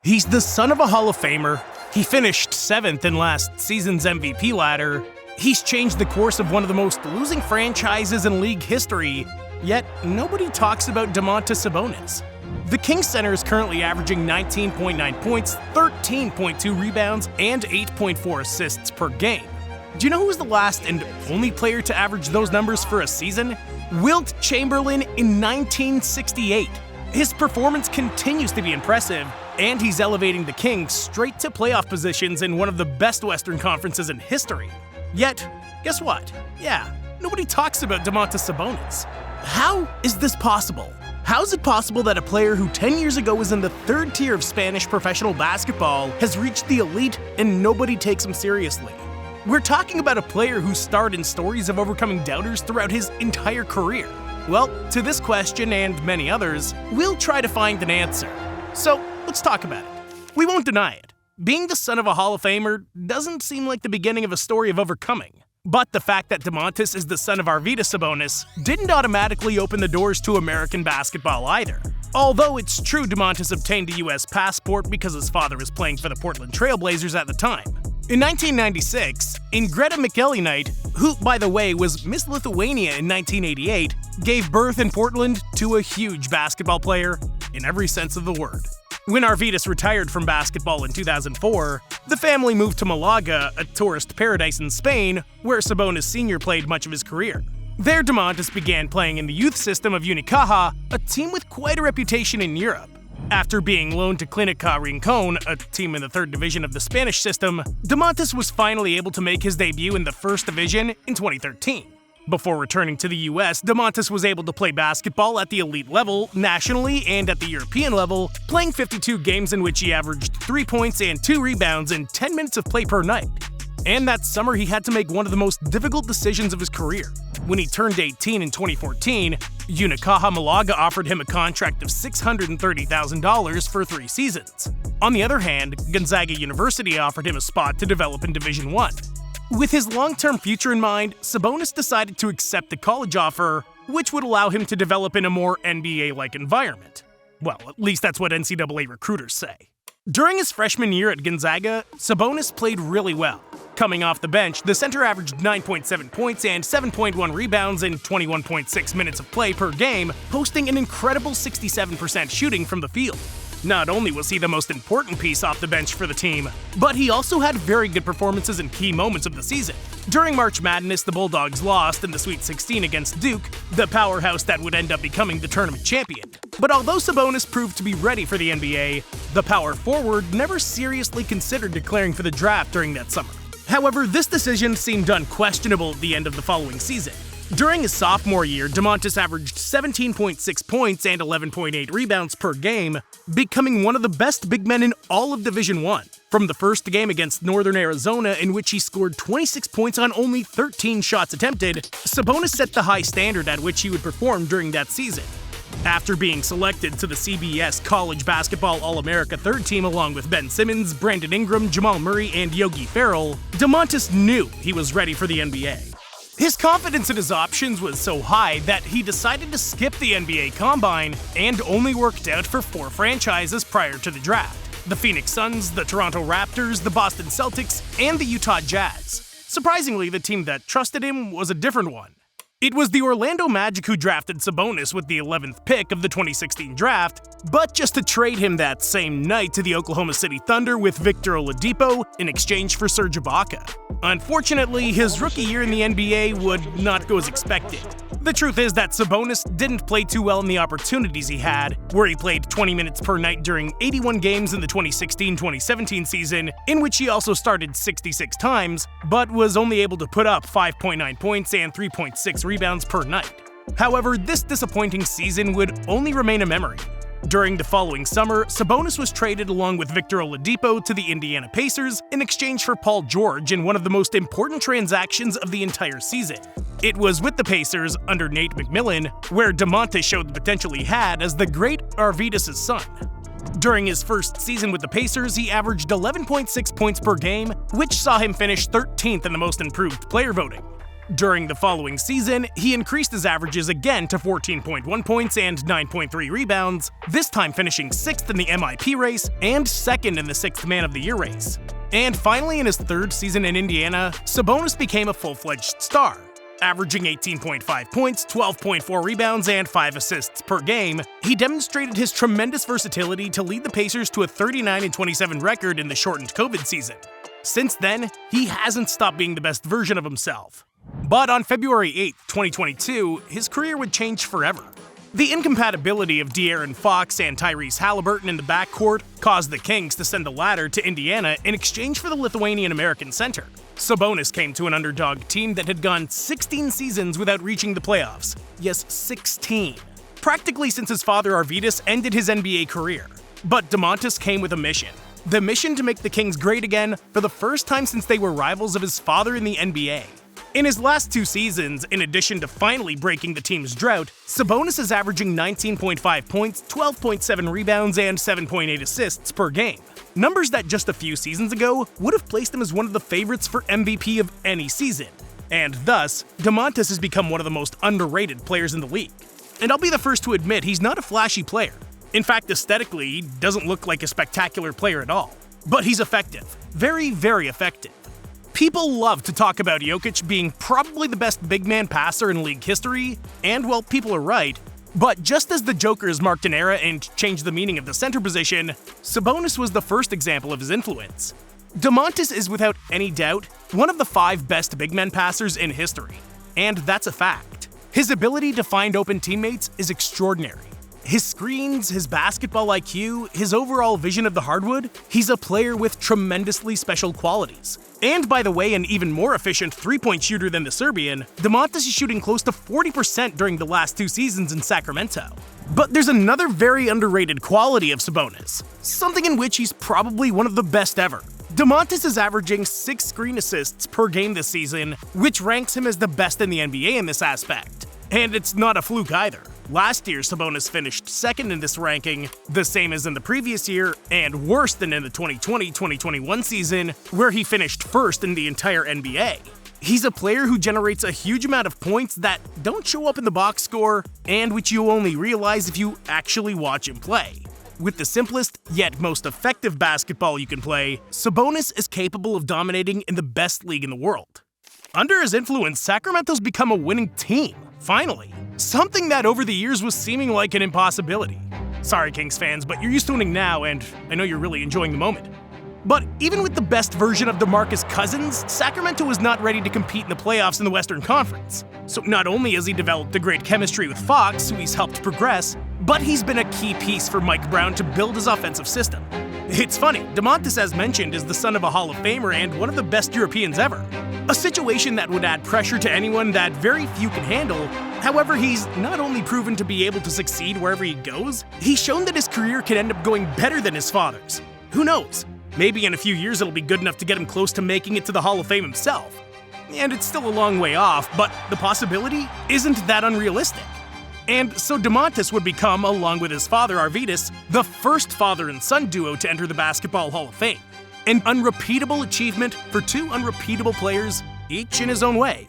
He's the son of a Hall of Famer. He finished 7th in last season's MVP ladder. He's changed the course of one of the most losing franchises in league history, yet nobody talks about Domantas Sabonis. The Kings center is currently averaging 19.9 points, 13.2 rebounds, and 8.4 assists per game. Do you know who was the last and only player to average those numbers for a season? Wilt Chamberlain in 1968. His performance continues to be impressive, and he's elevating the Kings straight to playoff positions in one of the best Western conferences in history. Yet, guess what? Yeah, nobody talks about Domantas Sabonis. How is this possible? How is it possible that a player who 10 years ago was in the third tier of Spanish professional basketball has reached the elite and nobody takes him seriously? We're talking about a player who starred in stories of overcoming doubters throughout his entire career. Well, to this question and many others, we'll try to find an answer. So, let's talk about it. We won't deny it. Being the son of a Hall of Famer doesn't seem like the beginning of a story of overcoming. But the fact that Domantas is the son of Arvydas Sabonis didn't automatically open the doors to American basketball either. Although it's true Domantas obtained a US passport because his father was playing for the Portland Trail Blazers at the time. In 1996, Ingreta Mikelienait, who, by the way, was Miss Lithuania in 1988, gave birth in Portland to a huge basketball player in every sense of the word. When Arvydas retired from basketball in 2004, the family moved to Malaga, a tourist paradise in Spain, where Sabonis Sr. played much of his career. There, Domantas began playing in the youth system of Unicaja, a team with quite a reputation in Europe. After being loaned to Clínica Rincón, a team in the 3rd division of the Spanish system, Domantas was finally able to make his debut in the 1st division in 2013. Before returning to the US, Domantas was able to play basketball at the elite level, nationally, and at the European level, playing 52 games in which he averaged 3 points and 2 rebounds in 10 minutes of play per night. And that summer, he had to make one of the most difficult decisions of his career. When he turned 18 in 2014, Unicaja Malaga offered him a contract of $630,000 for 3 seasons. On the other hand, Gonzaga University offered him a spot to develop in Division I. With his long-term future in mind, Sabonis decided to accept the college offer, which would allow him to develop in a more NBA-like environment. Well, at least that's what NCAA recruiters say. During his freshman year at Gonzaga, Sabonis played really well. Coming off the bench, the center averaged 9.7 points and 7.1 rebounds in 21.6 minutes of play per game, posting an incredible 67% shooting from the field. Not only was he the most important piece off the bench for the team, but he also had very good performances in key moments of the season. During March Madness, the Bulldogs lost in the Sweet 16 against Duke, the powerhouse that would end up becoming the tournament champion. But although Sabonis proved to be ready for the NBA, the power forward never seriously considered declaring for the draft during that summer. However, this decision seemed unquestionable at the end of the following season. During his sophomore year, Domantas averaged 17.6 points and 11.8 rebounds per game, becoming one of the best big men in all of Division I. From the first game against Northern Arizona, in which he scored 26 points on only 13 shots attempted, Sabonis set the high standard at which he would perform during that season. After being selected to the CBS College Basketball All-America 3rd team along with Ben Simmons, Brandon Ingram, Jamal Murray, and Yogi Ferrell, Domantas knew he was ready for the NBA. His confidence in his options was so high that he decided to skip the NBA Combine and only worked out for 4 franchises prior to the draft: the Phoenix Suns, the Toronto Raptors, the Boston Celtics, and the Utah Jazz. Surprisingly, the team that trusted him was a different one. It was the Orlando Magic who drafted Sabonis with the 11th pick of the 2016 draft, but just to trade him that same night to the Oklahoma City Thunder with Victor Oladipo in exchange for Serge Ibaka. Unfortunately, his rookie year in the NBA would not go as expected. The truth is that Sabonis didn't play too well in the opportunities he had, where he played 20 minutes per night during 81 games in the 2016-2017 season, in which he also started 66 times, but was only able to put up 5.9 points and 3.6 rebounds per night. However, this disappointing season would only remain a memory. During the following summer, Sabonis was traded along with Victor Oladipo to the Indiana Pacers in exchange for Paul George in one of the most important transactions of the entire season. It was with the Pacers, under Nate McMillan, where Domantas showed the potential he had as the great Arvydas' son. During his first season with the Pacers, he averaged 11.6 points per game, which saw him finish 13th in the most improved player voting. During the following season, he increased his averages again to 14.1 points and 9.3 rebounds, this time finishing 6th in the MIP race and 2nd in the 6th Man of the Year race. And finally, in his 3rd season in Indiana, Sabonis became a full-fledged star. Averaging 18.5 points, 12.4 rebounds, and 5 assists per game, he demonstrated his tremendous versatility to lead the Pacers to a 39-27 record in the shortened COVID season. Since then, he hasn't stopped being the best version of himself. But on February 8, 2022, his career would change forever. The incompatibility of De'Aaron Fox and Tyrese Halliburton in the backcourt caused the Kings to send the latter to Indiana in exchange for the Lithuanian-American center. Sabonis came to an underdog team that had gone 16 seasons without reaching the playoffs. Yes, 16. Practically since his father Arvydas ended his NBA career. But Domantas came with a mission. The mission to make the Kings great again for the first time since they were rivals of his father in the NBA. In his last 2 seasons, in addition to finally breaking the team's drought, Sabonis is averaging 19.5 points, 12.7 rebounds, and 7.8 assists per game. Numbers that just a few seasons ago would have placed him as one of the favorites for MVP of any season. And thus, Domantas has become one of the most underrated players in the league. And I'll be the first to admit he's not a flashy player. In fact, aesthetically, he doesn't look like a spectacular player at all. But he's effective. Very, very effective. People love to talk about Jokic being probably the best big man passer in league history, and well, people are right. But just as the Jokers marked an era and changed the meaning of the center position, Sabonis was the first example of his influence. Domantas is without any doubt one of the 5 best big men passers in history. And that's a fact. His ability to find open teammates is extraordinary. His screens, his basketball IQ, his overall vision of the hardwood, he's a player with tremendously special qualities. And by the way, an even more efficient 3-point shooter than the Serbian, Domantas is shooting close to 40% during the last 2 seasons in Sacramento. But there's another very underrated quality of Sabonis, something in which he's probably one of the best ever. Domantas is averaging 6 screen assists per game this season, which ranks him as the best in the NBA in this aspect. And it's not a fluke either. Last year, Sabonis finished 2nd in this ranking, the same as in the previous year, and worse than in the 2020-2021 season, where he finished 1st in the entire NBA. He's a player who generates a huge amount of points that don't show up in the box score, and which you only realize if you actually watch him play. With the simplest, yet most effective basketball you can play, Sabonis is capable of dominating in the best league in the world. Under his influence, Sacramento's become a winning team, finally. Something that over the years was seeming like an impossibility. Sorry, Kings fans, but you're used to winning now, and I know you're really enjoying the moment. But even with the best version of DeMarcus Cousins, Sacramento was not ready to compete in the playoffs in the Western Conference. So not only has he developed a great chemistry with Fox, who he's helped progress, but he's been a key piece for Mike Brown to build his offensive system. It's funny, Domantas, as mentioned, is the son of a Hall of Famer and one of the best Europeans ever. A situation that would add pressure to anyone that very few can handle. However, he's not only proven to be able to succeed wherever he goes, he's shown that his career could end up going better than his father's. Who knows? Maybe in a few years it'll be good enough to get him close to making it to the Hall of Fame himself. And it's still a long way off, but the possibility isn't that unrealistic. And so Domantas would become, along with his father Arvydas, the first father and son duo to enter the Basketball Hall of Fame. An unrepeatable achievement for 2 unrepeatable players, each in his own way.